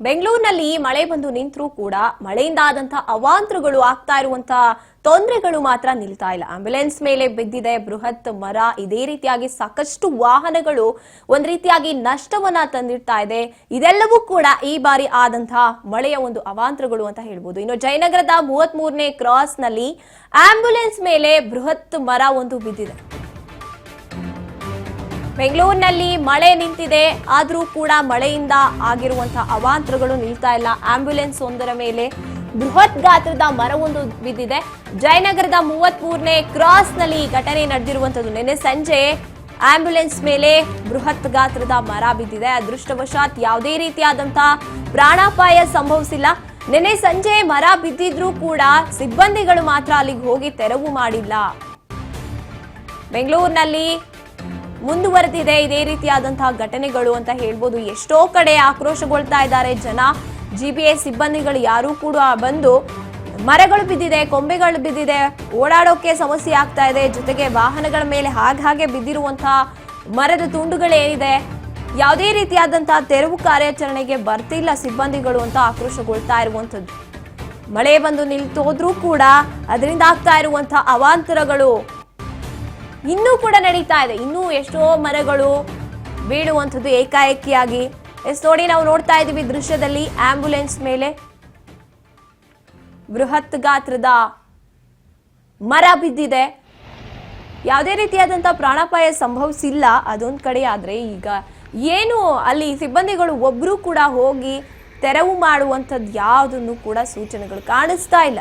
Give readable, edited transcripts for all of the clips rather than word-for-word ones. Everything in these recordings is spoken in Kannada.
ಬೆಂಗಳೂರಿನಲ್ಲಿ ಮಳೆ ಬಂದು ನಿಂತರೂ ಕೂಡ ಮಳೆಯಿಂದ ಆದಂತಹ ಅವಾಂತರಗಳು ಆಗ್ತಾ ಇರುವಂತಹ ತೊಂದರೆಗಳು ಮಾತ್ರ ನಿಲ್ತಾ ಇಲ್ಲ. ಆಂಬ್ಯುಲೆನ್ಸ್ ಮೇಲೆ ಬಿದ್ದಿದೆ ಬೃಹತ್ ಮರ. ಇದೇ ರೀತಿಯಾಗಿ ಸಾಕಷ್ಟು ವಾಹನಗಳು ಒಂದ್ ರೀತಿಯಾಗಿ ನಷ್ಟವನ್ನ ತಂದಿಡ್ತಾ ಇದೆ. ಇದೆಲ್ಲವೂ ಕೂಡ ಈ ಬಾರಿ ಆದಂತಹ ಮಳೆಯ ಒಂದು ಅವಾಂತರಗಳು ಅಂತ ಹೇಳ್ಬೋದು. ಇನ್ನು ಜಯನಗರದ 33ನೇ ಕ್ರಾಸ್ ನಲ್ಲಿ ಆಂಬ್ಯುಲೆನ್ಸ್ ಮೇಲೆ ಬೃಹತ್ ಮರ ಒಂದು ಬಿದ್ದಿದೆ. ಬೆಂಗಳೂರಿನಲ್ಲಿ ಮಳೆ ನಿಂತಿದೆ, ಆದರೂ ಕೂಡ ಮಳೆಯಿಂದ ಆಗಿರುವಂತಹ ಅವಾಂತರಗಳು ನಿಲ್ತಾ ಇಲ್ಲ. ಆಂಬ್ಯುಲೆನ್ಸ್ ಒಂದರ ಮೇಲೆ ಬೃಹತ್ ಗಾತ್ರದ ಮರವೊಂದು ಬಿದ್ದಿದೆ. ಜಯನಗರದ 33ನೇ ಕ್ರಾಸ್ ನಲ್ಲಿ ಘಟನೆ ನಡೆದಿರುವಂತದ್ದು. ನಿನ್ನೆ ಸಂಜೆ ಆಂಬ್ಯುಲೆನ್ಸ್ ಮೇಲೆ ಬೃಹತ್ ಗಾತ್ರದ ಮರ ಬಿದ್ದಿದೆ. ಅದೃಷ್ಟವಶಾತ್ ಯಾವುದೇ ರೀತಿಯಾದಂತಹ ಪ್ರಾಣಾಪಾಯ ಸಂಭವಿಸಿಲ್ಲ. ನಿನ್ನೆ ಸಂಜೆ ಮರ ಬಿದ್ದಿದ್ರೂ ಕೂಡ ಸಿಬ್ಬಂದಿಗಳು ಮಾತ್ರ ಅಲ್ಲಿಗೆ ಹೋಗಿ ತೆರವು ಮಾಡಿಲ್ಲ. ಬೆಂಗಳೂರಿನಲ್ಲಿ ಮುಂದುವರೆದಿದೆ ಇದೇ ರೀತಿಯಾದಂತಹ ಘಟನೆಗಳು ಅಂತ ಹೇಳ್ಬೋದು. ಎಷ್ಟೋ ಕಡೆ ಆಕ್ರೋಶಗೊಳ್ತಾ ಇದ್ದಾರೆ ಜನ. ಜಿಬಿಎಸ್ ಸಿಬ್ಬಂದಿಗಳು ಯಾರೂ ಕೂಡ ಬಂದು ಮರಗಳು ಬಿದ್ದಿದೆ, ಕೊಂಬೆಗಳು ಬಿದ್ದಿದೆ, ಓಡಾಡೋಕೆ ಸಮಸ್ಯೆ ಆಗ್ತಾ ಇದೆ. ಜೊತೆಗೆ ವಾಹನಗಳ ಮೇಲೆ ಹಾಗೆ ಬಿದ್ದಿರುವಂತಹ ಮರದ ತುಂಡುಗಳೇನಿದೆ, ಯಾವುದೇ ರೀತಿಯಾದಂತಹ ತೆರವು ಕಾರ್ಯಾಚರಣೆಗೆ ಬರ್ತಿಲ್ಲ ಸಿಬ್ಬಂದಿಗಳು ಅಂತ ಆಕ್ರೋಶಗೊಳ್ತಾ ಇರುವಂಥದ್ದು. ಮಳೆ ಬಂದು ನಿಲ್ತೋದ್ರೂ ಕೂಡ ಅದರಿಂದ ಆಗ್ತಾ ಇರುವಂತಹ ಅವಾಂತರಗಳು ಇನ್ನೂ ಕೂಡ ನಡೀತಾ ಇದೆ. ಇನ್ನೂ ಎಷ್ಟೋ ಮರಗಳು ಬೀಳುವಂಥದ್ದು ಏಕಾಏಕಿಯಾಗಿ. ನೋಡಿ, ನಾವು ನೋಡ್ತಾ ಇದ್ದೀವಿ ದೃಶ್ಯದಲ್ಲಿ ಆಂಬ್ಯುಲೆನ್ಸ್ ಮೇಲೆ ಬೃಹತ್ ಗಾತ್ರದ ಮರ ಬಿದ್ದಿದೆ. ಯಾವುದೇ ರೀತಿಯಾದಂತಹ ಪ್ರಾಣಾಪಾಯ ಸಂಭವಿಸಿಲ್ಲ ಅದೊಂದು ಕಡೆ. ಆದ್ರೆ ಈಗ ಏನು ಅಲ್ಲಿ ಸಿಬ್ಬಂದಿಗಳು ಒಬ್ರು ಕೂಡ ಹೋಗಿ ತೆರವು ಮಾಡುವಂಥದ್ದು ಯಾವುದನ್ನು ಕೂಡ ಸೂಚನೆಗಳು ಕಾಣಿಸ್ತಾ ಇಲ್ಲ.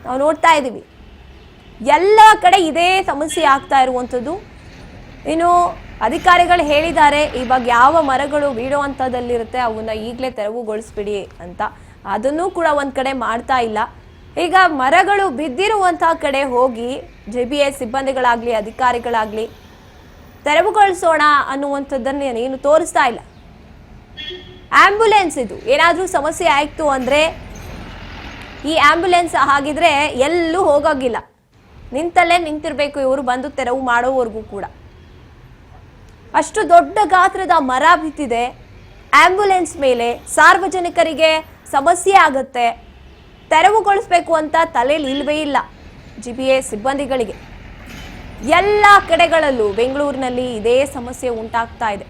ನಾವು ನೋಡ್ತಾ ಇದ್ದೀವಿ ಎಲ್ಲ ಕಡೆ ಇದೇ ಸಮಸ್ಯೆ ಆಗ್ತಾ ಇರುವಂಥದ್ದು. ಇನ್ನು ಅಧಿಕಾರಿಗಳು ಹೇಳಿದ್ದಾರೆ ಇವಾಗ ಯಾವ ಮರಗಳು ಬೀಳುವಂಥದ್ದಲ್ಲಿರುತ್ತೆ ಅವನ್ನ ಈಗಲೇ ತೆರವುಗೊಳಿಸ್ಬಿಡಿ ಅಂತ. ಅದನ್ನೂ ಕೂಡ ಒಂದ್ ಕಡೆ ಮಾಡ್ತಾ ಇಲ್ಲ. ಈಗ ಮರಗಳು ಬಿದ್ದಿರುವಂತಹ ಕಡೆ ಹೋಗಿ ಜಿಬಿಎಸ್ ಸಿಬ್ಬಂದಿಗಳಾಗ್ಲಿ ಅಧಿಕಾರಿಗಳಾಗ್ಲಿ ತೆರವುಗೊಳಿಸೋಣ ಅನ್ನುವಂಥದ್ದನ್ನ ಏನು ತೋರಿಸ್ತಾ ಇಲ್ಲ. ಆಂಬ್ಯುಲೆನ್ಸ್ ಇದು ಏನಾದ್ರೂ ಸಮಸ್ಯೆ ಆಯ್ತು ಅಂದ್ರೆ ಈ ಆಂಬ್ಯುಲೆನ್ಸ್ ಹಾಗಿದ್ರೆ ಎಲ್ಲೂ ಹೋಗೋಗಿಲ್ಲ, ನಿಂತಲ್ಲೇ ನಿಂತಿರ್ಬೇಕು ಇವರು ಬಂದು ತೆರವು ಮಾಡೋವರೆಗೂ ಕೂಡ. ಅಷ್ಟು ದೊಡ್ಡ ಗಾತ್ರದ ಮರ ಬಿದ್ದಿದೆ ಆಂಬ್ಯುಲೆನ್ಸ್ ಮೇಲೆ. ಸಾರ್ವಜನಿಕರಿಗೆ ಸಮಸ್ಯೆ ಆಗುತ್ತೆ, ತೆರವುಗೊಳಿಸ್ಬೇಕು ಅಂತ ತಲೆಯಲ್ಲಿ ಇಲ್ವೇ ಇಲ್ಲ ಜಿಬಿಎಸ್ ಸಿಬ್ಬಂದಿಗಳಿಗೆ. ಎಲ್ಲ ಕಡೆಗಳಲ್ಲೂ ಬೆಂಗಳೂರಿನಲ್ಲಿ ಇದೇ ಸಮಸ್ಯೆ ಉಂಟಾಗ್ತಾ ಇದೆ.